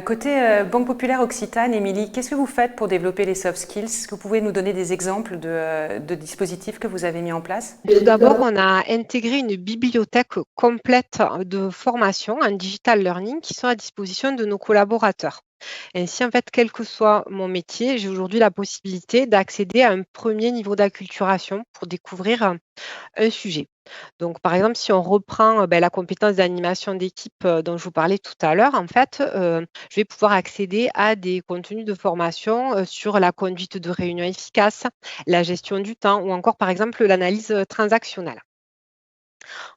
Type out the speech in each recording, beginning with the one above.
Côté Banque Populaire Occitane, Émilie, qu'est-ce que vous faites pour développer les soft skills? Est-ce que vous pouvez nous donner des exemples de dispositifs que vous avez mis en place? Tout d'abord, on a intégré une bibliothèque complète de formation en digital learning qui sont à disposition de nos collaborateurs. Ainsi, en fait, quel que soit mon métier, j'ai aujourd'hui la possibilité d'accéder à un premier niveau d'acculturation pour découvrir un sujet. Donc, par exemple, si on reprend la compétence d'animation d'équipe dont je vous parlais tout à l'heure, en fait, je vais pouvoir accéder à des contenus de formation sur la conduite de réunions efficaces, la gestion du temps ou encore, par exemple, l'analyse transactionnelle.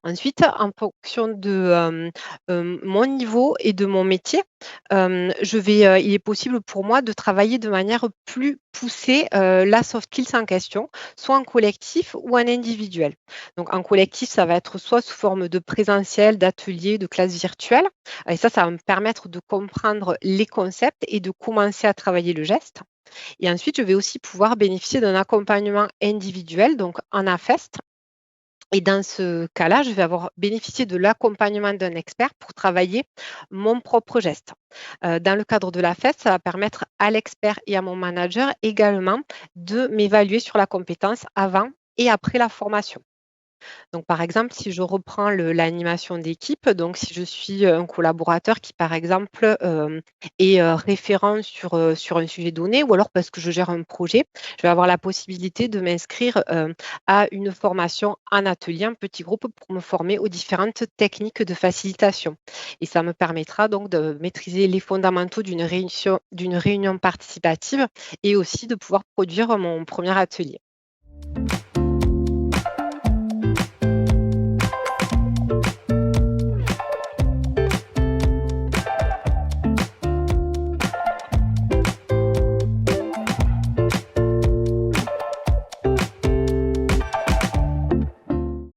Ensuite, en fonction de, mon niveau et de mon métier, il est possible pour moi de travailler de manière plus poussée, la soft skills en question, soit en collectif ou en individuel. Donc en collectif, ça va être soit sous forme de présentiel, d'ateliers, de classes virtuelles et ça va me permettre de comprendre les concepts et de commencer à travailler le geste et ensuite, je vais aussi pouvoir bénéficier d'un accompagnement individuel, donc en AFEST et dans ce cas-là, je vais avoir bénéficié de l'accompagnement d'un expert pour travailler mon propre geste. Dans le cadre de la fête, ça va permettre à l'expert et à mon manager également de m'évaluer sur la compétence avant et après la formation. Donc, par exemple, si je reprends l'animation d'équipe, donc si je suis un collaborateur qui, par exemple, est référent sur un sujet donné, ou alors parce que je gère un projet, je vais avoir la possibilité de m'inscrire à une formation en atelier, en petit groupe, pour me former aux différentes techniques de facilitation. Et ça me permettra donc de maîtriser les fondamentaux d'une réunion participative et aussi de pouvoir produire mon premier atelier.